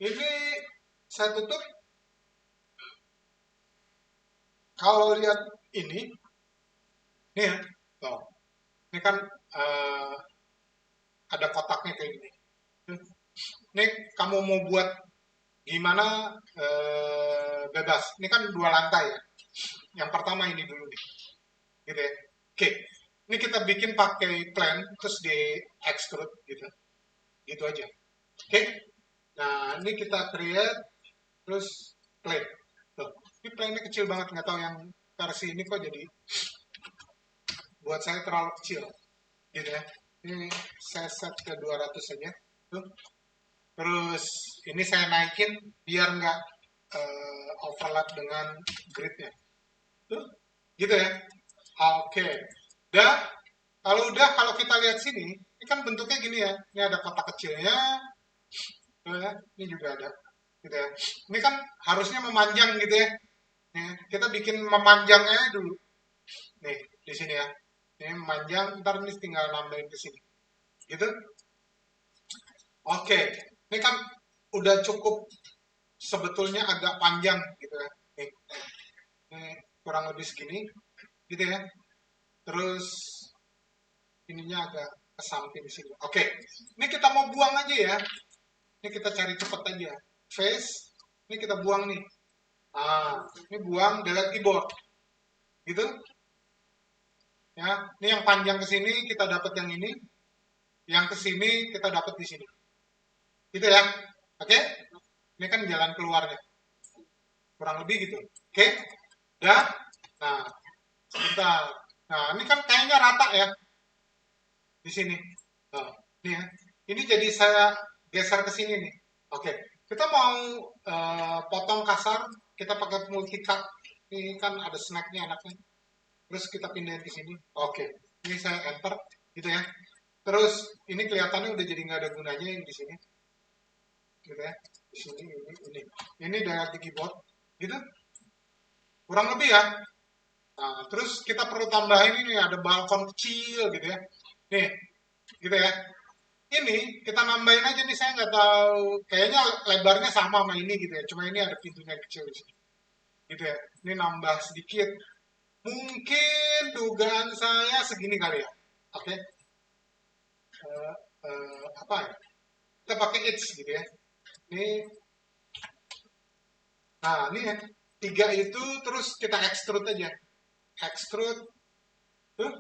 Ini saya tutup. Kalau lihat ini, nih ya, tuh. Ini kan eh, ada kotaknya kayak gini. Ini kamu mau buat gimana bebas. Ini kan 2 lantai ya. Yang pertama ini dulu nih, gitu ya. Oke, ini kita bikin pakai plan terus di extrude gitu, gitu aja. Oke, nah ini kita create terus play. Tuh, ini playnya kecil banget, nggak tahu yang versi ini kok jadi buat saya terlalu kecil, gitu ya. Ini saya set ke 200 saja. Tuh. Terus ini saya naikin biar nggak overlap dengan gridnya. Tuh, gitu ya. Oke. Udah, kalau kita lihat sini, ini kan bentuknya gini ya. Ini ada kotak kecilnya, tuh ya. Ini juga ada, gitu ya. Ini kan harusnya memanjang gitu ya. Nih, kita bikin memanjangnya dulu. Nih, di sini ya. Ini memanjang, ntar ini tinggal nambahin ke sini. Gitu. Oke. Ini kan udah cukup sebetulnya agak panjang gitu ya. Nih, ini kurang lebih segini gitu ya. Terus ininya agak ke samping sini. Oke. Ini kita mau buang aja ya. Ini kita cari cepet aja. Face. Ini kita buang nih. Ah, ini buang delete keyboard. Gitu. Ya, ini yang panjang ke sini kita dapat yang ini, yang ke sini kita dapat di sini. Gitu ya. Oke? Ini kan jalan keluarnya. Kurang lebih gitu. Oke? Udah? Nah, sebentar. Nah, ini kan kayaknya rata ya di sini. Nah, ini ya. Ini jadi saya geser ke sini nih. Oke. Kita mau potong kasar, kita pakai multicut. Ini kan ada snacknya anaknya. Terus kita pindahin ke sini. Oke. Ini saya enter gitu ya. Terus ini kelihatannya udah jadi nggak ada gunanya yang di sini, gitu ya. Di sini ini dari di keyboard, gitu. Kurang lebih ya. Nah, terus kita perlu tambahin ini ada balkon kecil gitu ya. Nih, gitu ya. Ini kita nambahin aja nih, saya nggak tahu. Kayaknya lebarnya sama sama ini gitu ya. Cuma ini ada pintunya kecil di sini, gitu ya. Ini nambah sedikit. Mungkin dugaan saya segini kali ya. Oke. Apa ya? Kita pakai it's gitu ya. Ini, nah ini ya, 3 itu terus kita extrude aja. Extrude, tuh,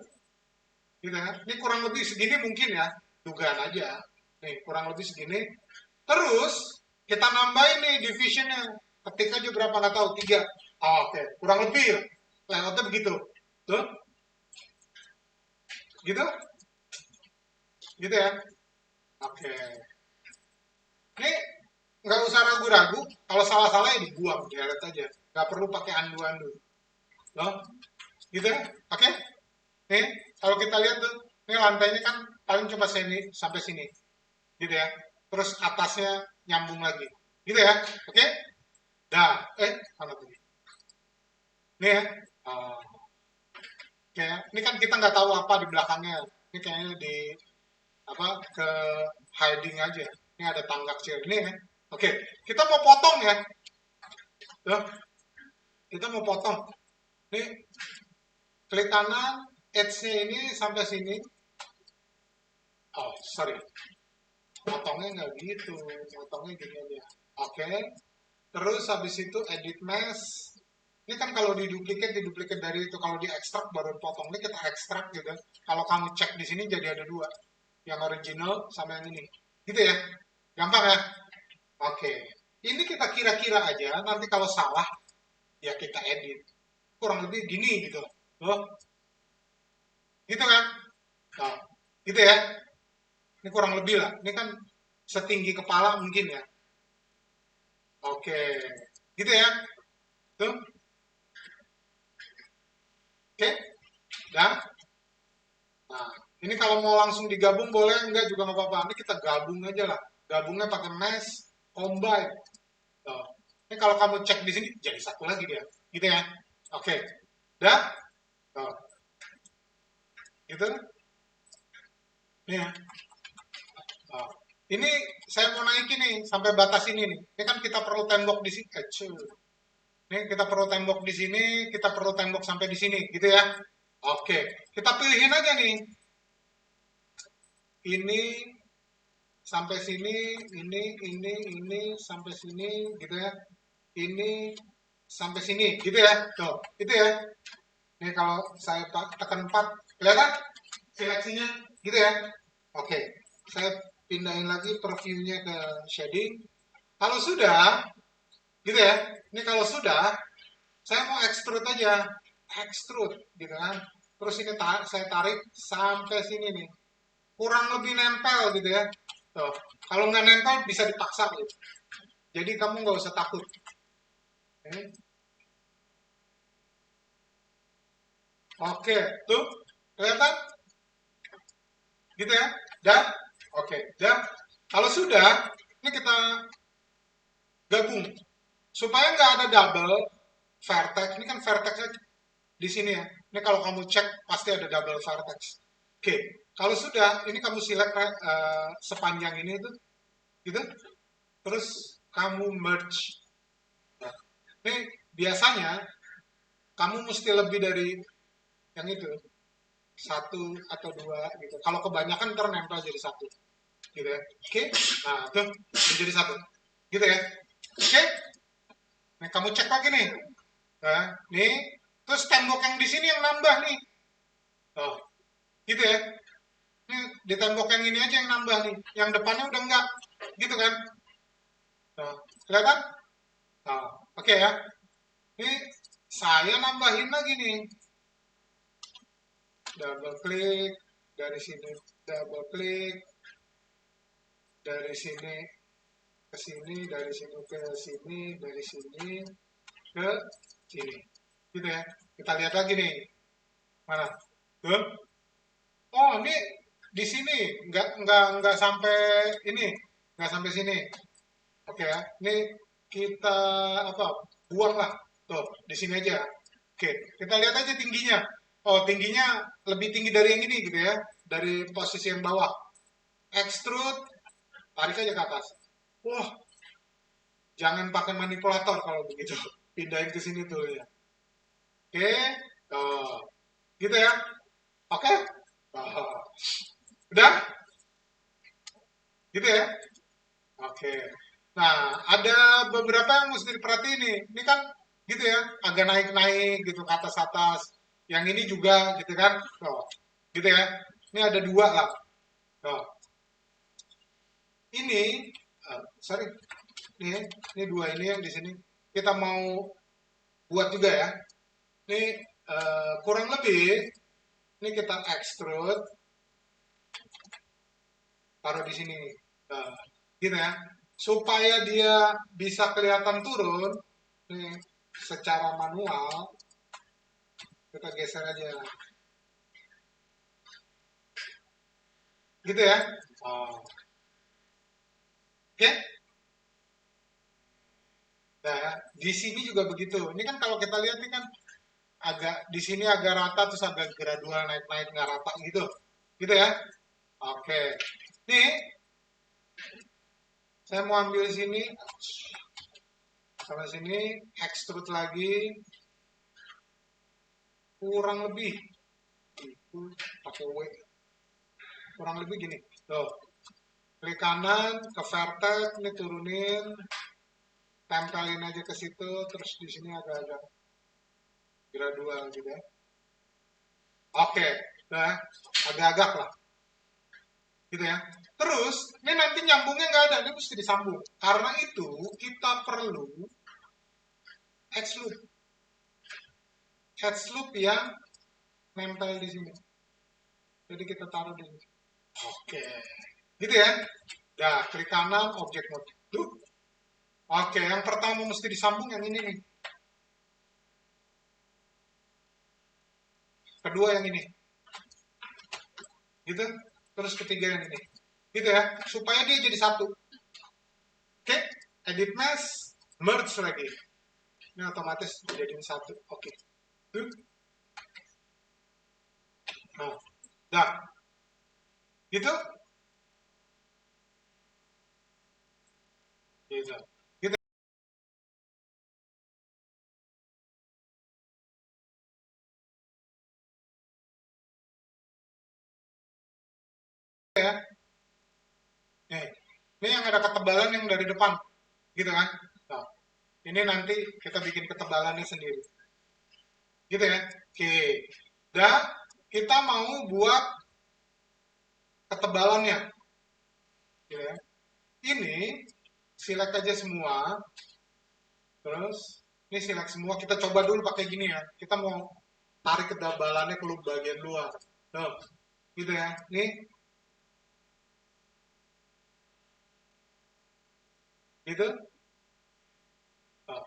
gitu ya. Ini kurang lebih segini mungkin ya, dugaan aja. Nih, kurang lebih segini. Terus, kita nambahin nih divisionnya. Ketik aja berapa, nggak tahu, 3. Oh, oke, kurang lebih ya. Layoutnya begitu. Tuh, gitu, gitu ya. Oke. Ini nggak usah ragu-ragu. Kalau salah-salah ya dibuang, delete aja. Nggak perlu pakai undo-undo. Loh, gitu ya. Oke. Nih, kalau kita lihat tuh, ini lantainya kan paling cuma sini sampai sini, gitu ya. Terus atasnya nyambung lagi, gitu ya. Oke? Dah, mana tuh? Nih ya. Oh, oke ya. Ini kan kita nggak tahu apa di belakangnya. Ini kayaknya di apa ke hiding aja. Ini ada tangga kecil. Ini ya. Oke, kita mau potong ya. Tuh, kita mau potong. Ini klik kanan, edge-nya ini sampai sini. Oh, sorry. Potongnya nggak gitu, potongnya gini aja. Oke, terus habis itu edit mesh. Ini kan kalau diduplikat dari itu. Kalau di ekstrak baru potong. Ini kita ekstrak gitu. Kalau kamu cek di sini jadi ada 2, yang original sama yang ini. Gitu ya, gampang ya. Oke, ini kita kira-kira aja. Nanti kalau salah ya kita edit. Kurang lebih gini gitu. Loh, gitu kan? Nah, gitu ya. Ini kurang lebih lah. Ini kan setinggi kepala mungkin ya. Oke, gitu ya. Tuh, oke. Dan, nah, ini kalau mau langsung digabung boleh, enggak juga nggak apa-apa. Ini kita gabung aja lah. Gabungnya pakai mesh, combine. Tuh. Ini kalau kamu cek di sini, jadi satu lagi dia. Gitu ya. Oke. Dah? Tuh. Gitu. Nih ya. Oh. Ini saya mau naikin nih sampai batas ini nih. Ini kan kita perlu tembok di sini. Ini kita perlu tembok di sini, kita perlu tembok sampai di sini, gitu ya. Oke, kita pilihin aja nih. Ini sampai sini, ini sampai sini, gitu ya. Ini sampai sini, gitu ya. Tuh, itu ya. Ini kalau saya tekan 4, kelihatan seleksinya, gitu ya. Oke, saya pindahin lagi previewnya ke shading. Kalau sudah, gitu ya. Ini kalau sudah, saya mau extrude aja, extrude, gitu kan. Terus ini saya tarik sampai sini nih, kurang lebih nempel gitu ya. Tuh, kalau nggak nempel bisa dipaksa gitu. Jadi kamu nggak usah takut. Oke, tuh kelihatan, gitu ya. Dan, oke, dan kalau sudah, ini kita gabung supaya nggak ada double vertex. Ini kan vertexnya di sini ya. Ini kalau kamu cek pasti ada double vertex. Oke, kalau sudah, ini kamu select sepanjang ini tuh, gitu. Terus kamu merge. Nah, ini biasanya kamu mesti lebih dari yang itu, satu atau dua gitu. Kalau kebanyakan ntar nempel jadi satu, gitu ya. Oke, nah tuh jadi satu, gitu ya. Oke, nah kamu cek lagi nih. Nah, nih, terus tembok yang di sini yang nambah nih. Oh, gitu ya. Ini di tembok yang ini aja yang nambah nih. Yang depannya udah enggak, gitu kan? Nah, kelihatan? Nah, oke ya. Ini saya nambahin lagi nih. Double klik dari sini, double klik dari sini ke sini, dari sini ke sini, dari sini ke sini, gitu ya. Kita lihat lagi nih, mana? Tuh. Oh, ini di sini nggak sampai ini, nggak sampai sini. Oke ya. Ini kita apa? Buang lah. Tuh, di sini aja. Oke, kita lihat aja tingginya. Oh, tingginya lebih tinggi dari yang ini gitu ya. Dari posisi yang bawah. Extrude, tarik aja ke atas. Wah, jangan pakai manipulator kalau begitu. Pindahin ke sini tuh ya. Oke, oh, gitu ya. Oke, oh, udah, gitu ya. Oke. Nah, ada beberapa yang mesti diperhatiin nih. Ini kan gitu ya, agak naik-naik gitu ke atas-atas. Yang ini juga gitu kan. Oh, gitu ya. Ini ada dua lah. Oh, ini, sorry, ini dua ini yang di sini. Kita mau buat juga ya. Ini kurang lebih, ini kita extrude, taruh di sini. Nah, gitu ya. Supaya dia bisa kelihatan turun, nih, secara manual, kita geser aja. Gitu ya. Oh, oke. Nah, di sini juga begitu. Ini kan kalau kita lihat ini kan agak di sini agak rata terus agak gradual naik-naik nggak rata gitu. Gitu ya. Oke. Nih, saya mau ambil sini sampai sini extrude lagi kurang lebih itu pakai W. Kurang lebih gini. Tuh, klik kanan ke vertex ini turunin, tempelin aja ke situ terus di sini agak-agak gradual gitu ya. Oke, nah agak-agak lah, gitu ya. Terus, ini nanti nyambungnya nggak ada, ini mesti disambung. Karena itu, kita perlu edge loop. Edge loop yang nempel di sini. Jadi kita taruh di sini. Oke, gitu ya. Nah, klik kanan, objek mode. Tuh. Oke, yang pertama mesti disambung yang ini nih. Kedua yang ini. Gitu. Terus ketiga yang ini. Gitu ya. Supaya dia jadi satu. Oke, edit mesh, merge lagi. Ini otomatis jadi satu. Oke. Tuh. Nah, dah. Gitu. ya. Nih, ini yang ada ketebalan yang dari depan, gitu kan? Nah, ini nanti kita bikin ketebalannya sendiri, gitu ya. Oke, dan kita mau buat ketebalannya, gitu ya. Ini select aja semua, terus ini select semua. Kita coba dulu pakai gini ya. Kita mau tarik ketebalannya ke bagian luar, tuh, gitu ya. Ini, gitu. Nah,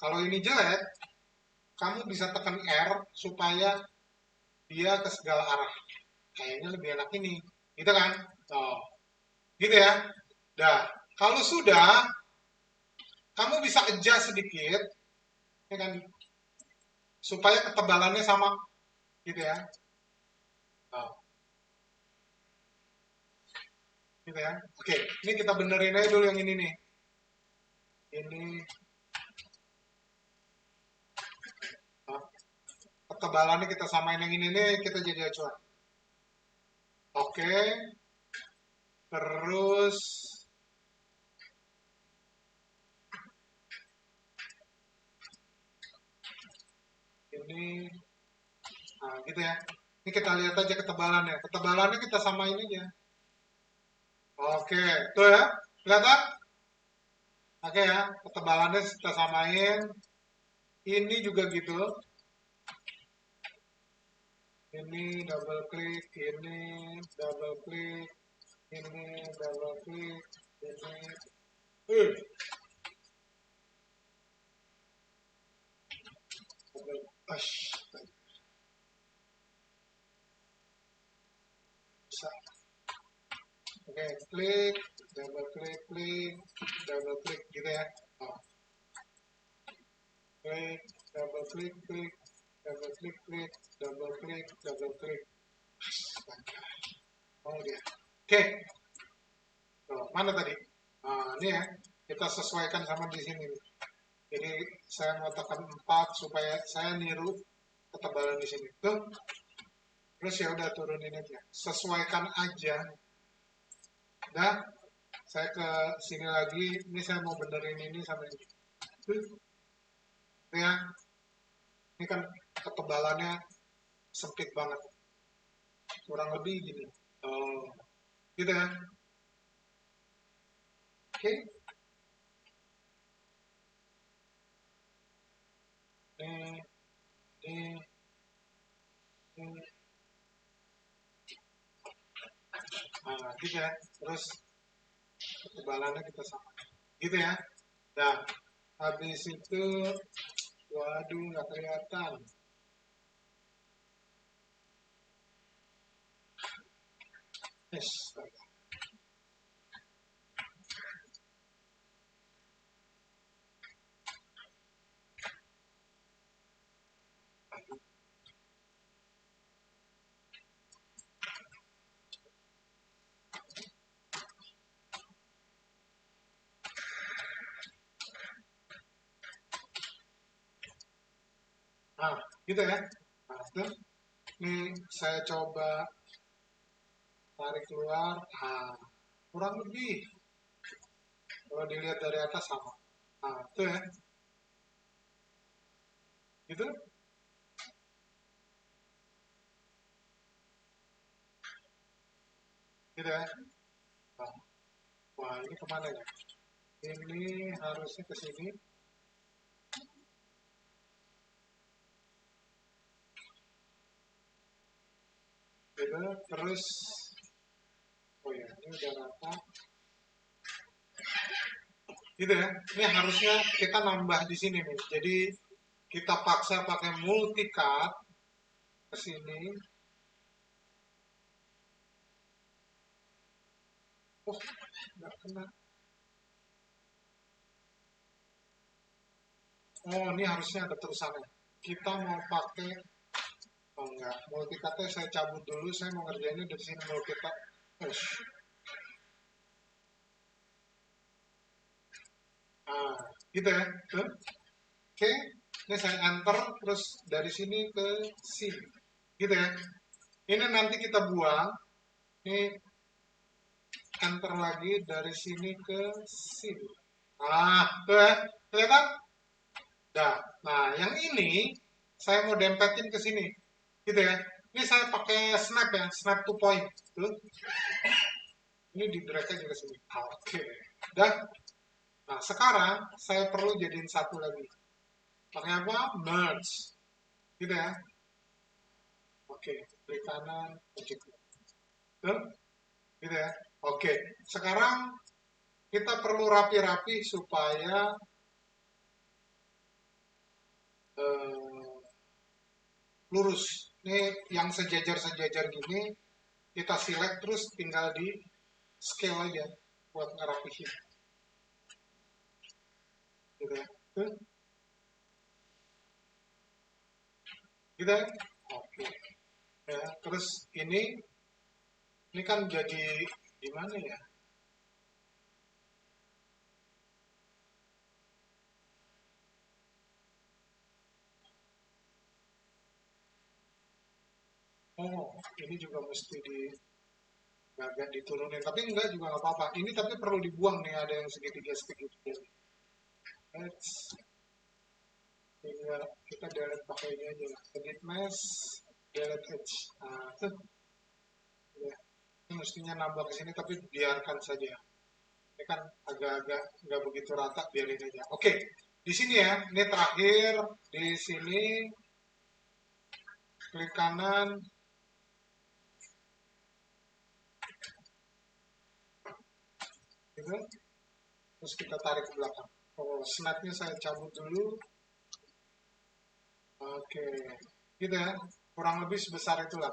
kalau ini jelek, kamu bisa tekan R supaya dia ke segala arah. Kayaknya lebih enak ini, gitu kan? Oh, gitu ya. Dah, kalau sudah, kamu bisa adjust sedikit, ya kan? Supaya ketebalannya sama, gitu ya. Oh, gitu ya. Oke, ini kita benerin aja dulu yang ini nih. Ini, oh, ketebalannya kita samain yang ini nih, kita jadi acuan. Oke, terus ini, nah gitu ya. Ini kita lihat aja ketebalannya. Ketebalannya kita samain aja. Oke, tuh ya. Kelihatan? Oke ya, ketebalannya kita samain. Ini juga gitu. Ini double klik, ini double klik, ini double klik, ini. Uh, Ash, bisa. Oke, klik, double klik, klik, double klik gitu ya. Oh, klik, double klik, klik, double klik, klik, double klik, double klik. Astaga. Oh dia. Oke, tuh, mana tadi? Nah, ini ya, kita sesuaikan sama di sini. Jadi saya mau tekan 4 supaya saya niru ketebalan di sini. Tuh, terus ya udah turunin aja. Sesuaikan aja. Dah, saya ke sini lagi. Ini saya mau benerin ini sampai ini. Tuh, ya, ini kan ketebalannya sempit banget. Kurang lebih gini. Oh, gitu ya. Oke. Ini, ini, ini. Nah, gitu ya. Terus ketebalannya kita sama. Gitu ya. Nah, habis itu, waduh, nggak kelihatan. Yes. Nah, gitu ya. Nah, itu, ini saya coba tarik keluar. Nah, kurang lebih. Kalau dilihat dari atas sama. Nah, itu ya. Gitu. Gitu ya. Nah, wah, ini kemana ya? Ini harusnya ke sini. Gitu. Terus, oh ya, ini udah rata. Gitu ya. Ini harusnya kita nambah di sini nih. Jadi, kita paksa pakai multicut ke sini. Oh, nggak kena. Oh, ini harusnya ada terusannya. Kita mau pakai, oh enggak, multicutnya saya cabut dulu, saya mau ngerjainnya dari sini multicut. Ush. Nah, gitu ya. Tuh. Oke, ini saya enter, terus dari sini ke sini. Gitu ya. Ini nanti kita buang. Ini enter lagi dari sini ke sini. Ah, tuh ya. Kelihatan? Dah. Nah, yang ini saya mau dempetin ke sini. Gitu ya. Ini saya pakai snap ya, snap to point. Tuh. Ini di drag juga sini. Oke. Dah. Nah, sekarang saya perlu jadiin satu lagi. Pakai apa? Merge. Gitu ya. Oke. Klik kanan, ojek. Tuh. Gitu ya. Oke. Sekarang kita perlu rapi-rapi supaya eh, lurus. Ini yang sejajar-sejajar gini kita select terus tinggal di scale aja buat ngerapihin. Gitu ya. Tuh. Gitu ya. Oke. Ya, terus ini kan jadi gimana ya? Oh, ini juga mesti agak diturunin. Tapi enggak juga nggak apa-apa. Ini tapi perlu dibuang nih, ada yang segitiga-segitiga. Let's tinggal kita delete pakai ini aja lah. Edit mesh, delete edge. Nah, tuh. Ya. Ini mestinya nambah ke sini tapi biarkan saja. Ini kan agak-agak nggak begitu rata, biarin aja. Oke, di sini ya. Ini terakhir di sini klik kanan, gitu. Terus kita tarik ke belakang. Oh, snapnya saya cabut dulu. Oke, gitu ya. Kurang lebih sebesar itulah.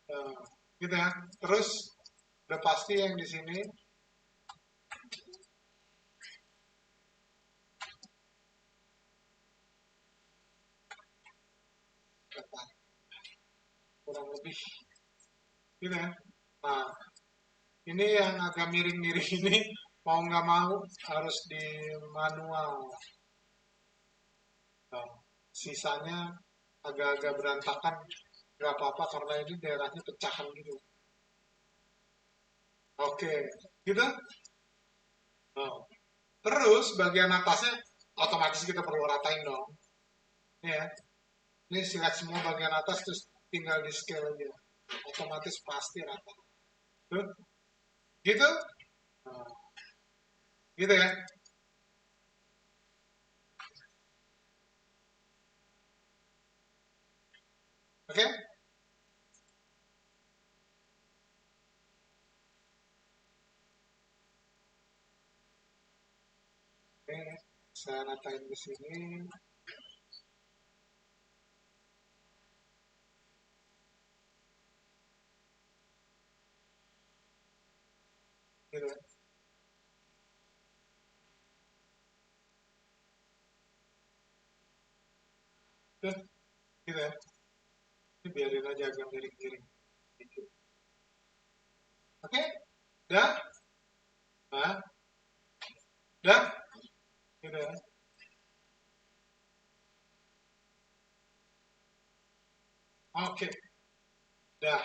Eh, gitu ya. Terus udah pasti yang di sini kurang lebih gitu ya. Nah, ini yang agak miring-miring ini mau nggak mau harus di manual. Nah, sisanya agak-agak berantakan nggak apa-apa karena ini daerahnya pecahan gitu. Oke, gitu. Nah, terus bagian atasnya otomatis kita perlu ratain dong. Ini ya, ini silat semua bagian atas terus tinggal di scale aja. Otomatis pasti rata. Tuh, gitu. Nah, gitu ya. Oke? Oke, saya ratain di sini. Gitu ya. Tuh, gitu ya. Ini biarin aja agak miring-miring. Gitu. Oke? Dah? Nah, dah? Gitu ya. Oke, dah.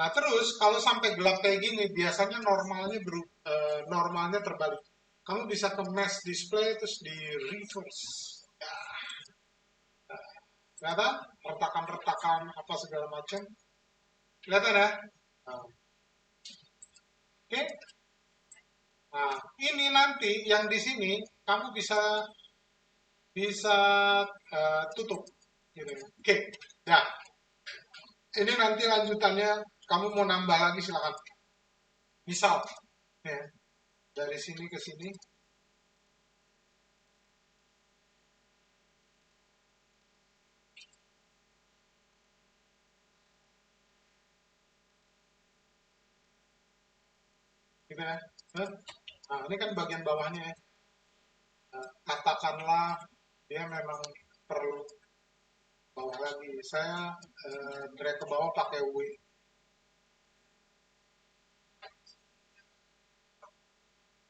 Nah, terus kalau sampai gelap kayak gini, biasanya normalnya terbalik. Kamu bisa ke mesh display terus di reverse. Ya, kelihatan? Retakan-retakan apa segala macam. Kelihatan ya? Nah, oke. Nah, ini nanti yang di sini kamu bisa bisa tutup. Gitu. Oke. Nah, ini nanti lanjutannya kamu mau nambah lagi silakan. Misal, ya, dari sini ke sini, gitu ya. Nah, ini kan bagian bawahnya ya. Nah, katakanlah dia memang perlu bawah lagi. Saya drag ke bawah pakai W.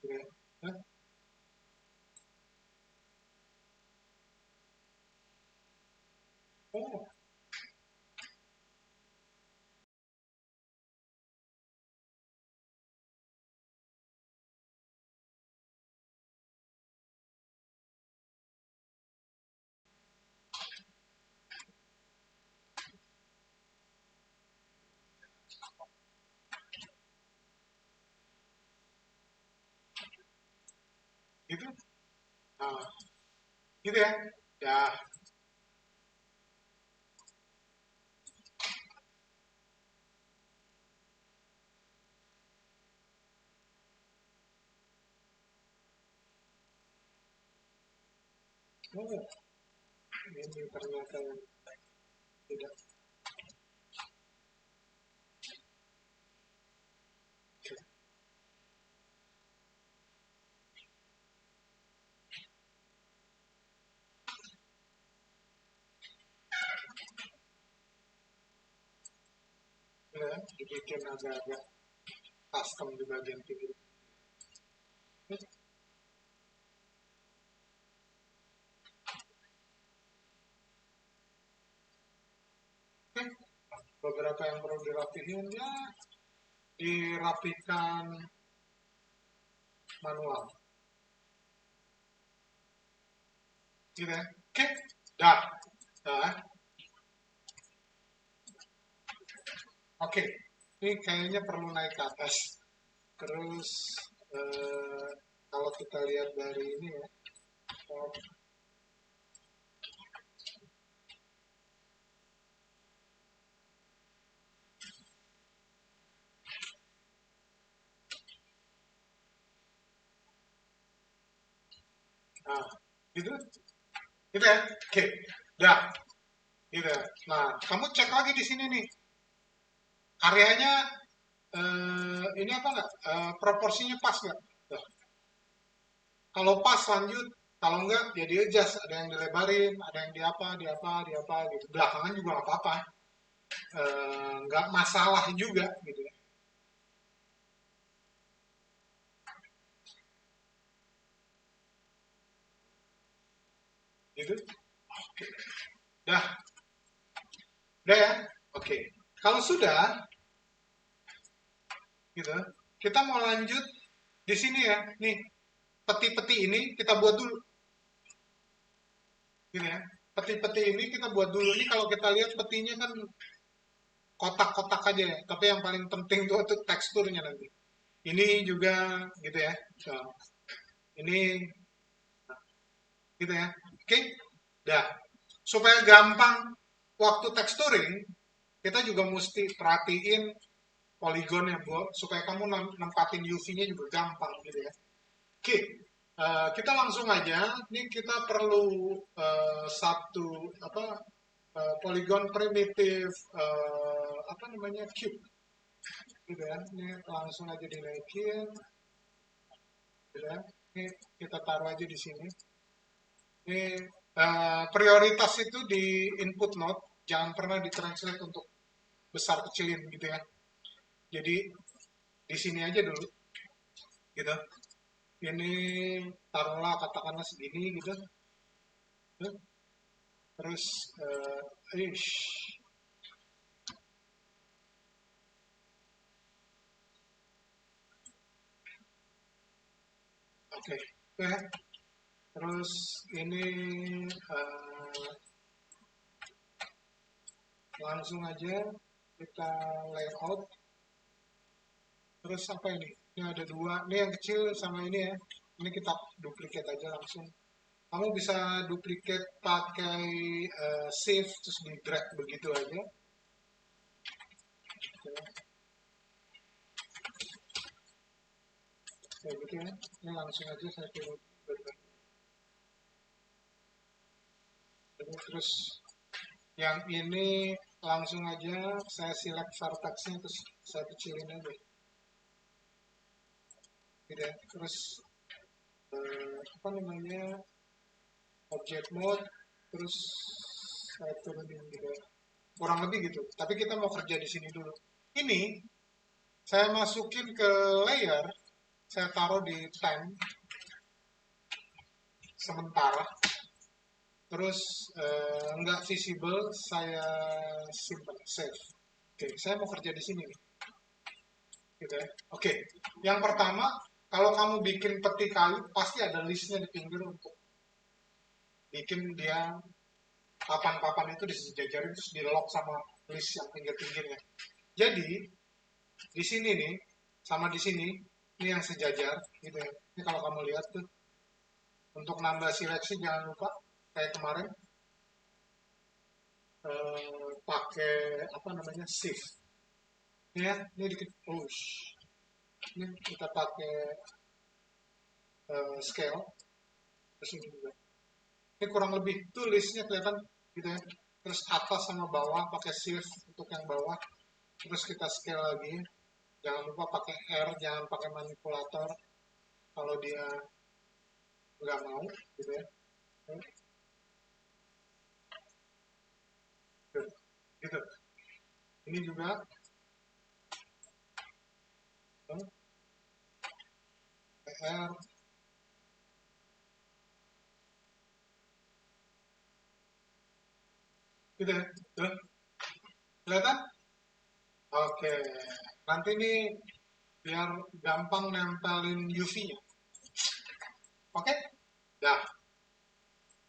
Gitu ya. Nah, oh, gitu. Nah, gitu ya. Ya, oh, ini ternyata yang tidak. Ya, dibikin agak-agak custom di bagian pinggir. Oke, beberapa yang perlu dirapihin ya dirapikan manual. Gitu ya. Oke, dah. Dah. Oke, ini kayaknya perlu naik ke atas. Terus eh, kalau kita lihat dari ini ya, oh, nah, gitu, gitu ya. Oke, dah, gitu ya. Nah, kamu cek lagi di sini nih, areanya ini apa nggak? Proporsinya pas nggak? Tuh. Kalau pas lanjut, kalau enggak ya dia adjust. Ada yang dilebarin, ada yang di apa gitu. Belakangan juga nggak apa-apa. Nggak masalah juga gitu ya. Gitu. Dah, udah ya. Oke. Kalau sudah, gitu, kita mau lanjut di sini ya. Nih, peti-peti ini kita buat dulu, gitu ya. Peti-peti ini kita buat dulu. Ini kalau kita lihat petinya kan kotak-kotak aja ya. Tapi yang paling penting itu teksturnya nanti. Ini juga gitu ya. So, ini gitu ya. Oke, dah. Supaya gampang waktu texturing, kita juga mesti perhatiin poligonnya, Bu, supaya kamu nempatin UV-nya juga gampang gitu ya. Oke, kita langsung aja. Ini kita perlu satu apa polygon primitif apa namanya cube, gitu ya. Ini langsung aja dinaikin, gitu ya. Ini kita taruh aja di sini. Ini prioritas itu di input node, jangan pernah ditranslate untuk besar kecilin gitu ya. Jadi di sini aja dulu, gitu. Ini taruhlah katakanlah segini gitu. Terus ish, oke. Okay. Terus ini eh, langsung aja kita layout. Terus apa ini? Ini ada dua. Ini yang kecil sama ini ya. Ini kita duplicate aja langsung. Kamu bisa duplicate pakai shift terus di drag begitu aja. Kayak gitu ya. Ini langsung aja saya pilih. Terus yang ini langsung aja saya select vertexnya terus saya kecilin aja. Gitu ya. Terus apa namanya object mode terus saya turunin gitu ya. Kurang lebih gitu. Tapi kita mau kerja di sini dulu. Ini saya masukin ke layer, saya taruh di time sementara, terus nggak visible, saya simpan save. Oke, saya mau kerja di sini nih, gitu ya. Oke, yang pertama kalau kamu bikin peti kayu pasti ada listnya di pinggir untuk bikin dia papan-papan itu disejajarin terus di lock sama list yang pinggir-pinggirnya. Jadi di sini nih sama di sini ini yang sejajar gitu ya. Ini kalau kamu lihat tuh Untuk nambah seleksi jangan lupa kayak kemarin pakai apa namanya shift ya, ini dikit push, ini kita pakai scale, terus ini juga, ini kurang lebih tuh listnya kelihatan gitu ya, terus atas sama bawah pakai shift untuk yang bawah, terus kita scale lagi, jangan lupa pakai R, jangan pakai manipulator kalau dia nggak mau gitu ya. Gitu. Ini juga PR gitu ya. Tuh, kelihatan? Oke. Nanti nih biar gampang nempelin UV-nya. Oke? Dah.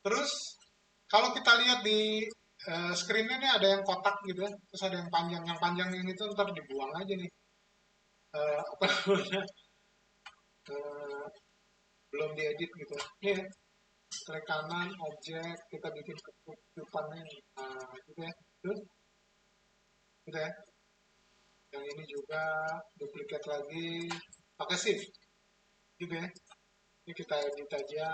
Terus kalau kita lihat di screen-nya nih ada yang kotak gitu ya, terus ada yang panjang. Yang panjang ini tuh ntar dibuang aja nih. Apa namanya? Eh, belum diedit gitu. Ini ya, klik kanan, objek, kita bikin ketutupannya. Nah, gitu ya. Tuh, gitu ya. Yang ini juga duplikat lagi, pakai shift. Gitu ya. Ini kita edit aja,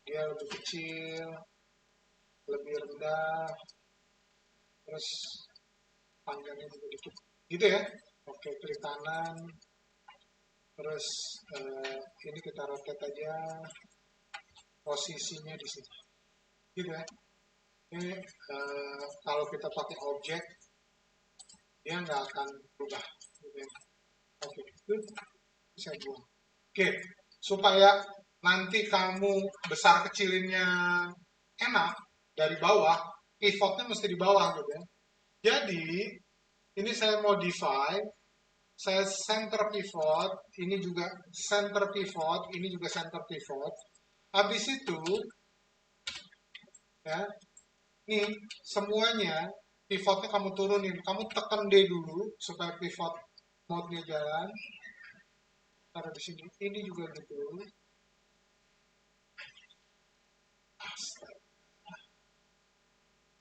dia lebih kecil, lebih rendah, terus panjangnya juga dikit. Gitu ya. Oke, klik kanan, terus ini kita rotate aja posisinya di sini. Gitu ya. Ini kalau kita pakai objek, dia nggak akan berubah. Gitu ya. Oke, itu saya buang. Oke, supaya nanti kamu besar kecilinnya enak dari bawah, pivotnya mesti di bawah gitu ya. Jadi, ini saya modify, saya center pivot, ini juga center pivot, ini juga center pivot. Habis itu, ya, nih semuanya pivotnya kamu turunin, kamu tekan D dulu supaya pivot mode-nya jalan. Taruh di sini, ini juga gitu.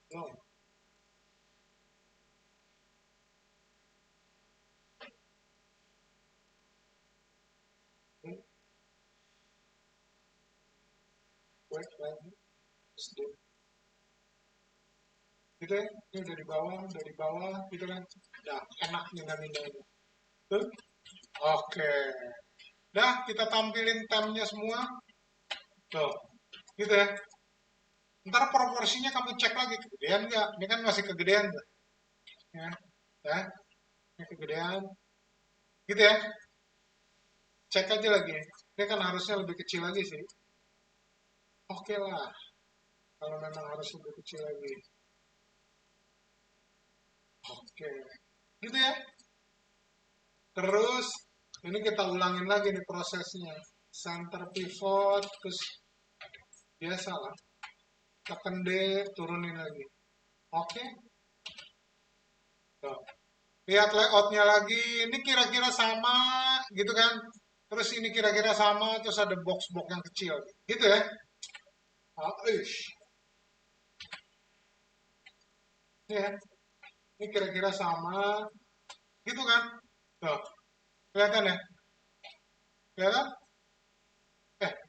No. Wait, lagi. Gitu ya, ini dari bawah, gitu kan. Nah, enak mindah-mindahnya. Tuh. Oke. Dah, kita tampilin temnya semua. Tuh, gitu ya. Ntar proporsinya kamu cek lagi, kegedean nggak? Ini kan masih kegedean tuh. Ya, ya, ini kegedean. Gitu ya. Cek aja lagi. Ini kan harusnya lebih kecil lagi sih. Oke lah, kalau memang harus lebih kecil lagi. Oke. Gitu ya. Terus, ini kita ulangin lagi nih prosesnya. Center pivot, terus biasa lah. Tekan D, turunin lagi. Oke. Tuh. Lihat layoutnya lagi. Ini kira-kira sama, gitu kan. Terus ini kira-kira sama, terus ada box-box yang kecil. Gitu ya. Ah, ish. Ini ya. Ini kira-kira sama, gitu kan. Tuh. Kelihatan ya? Kelihatan?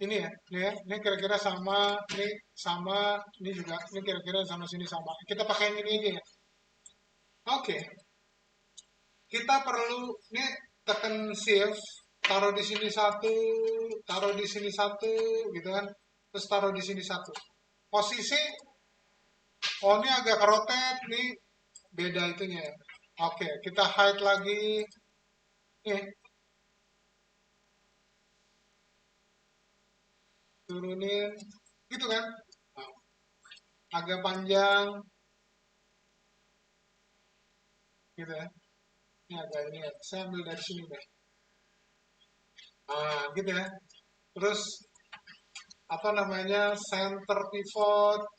Ini ya. Ini kira-kira sama, ini sama, ini juga. Ini kira-kira sama sini sama. Kita pakai yang ini aja ya. Oke. Kita perlu ini tekan shift, taruh di sini satu, taruh di sini satu, gitu kan, terus taruh di sini satu. Posisi, oh ini agak rotate nih, beda itunya ya. Oke, kita hide lagi, nih, turunin, gitu kan, nah, agak panjang, gitu ya. Ini agak ini ya, saya ambil dari sini deh. Nah, gitu ya. Terus apa namanya center pivot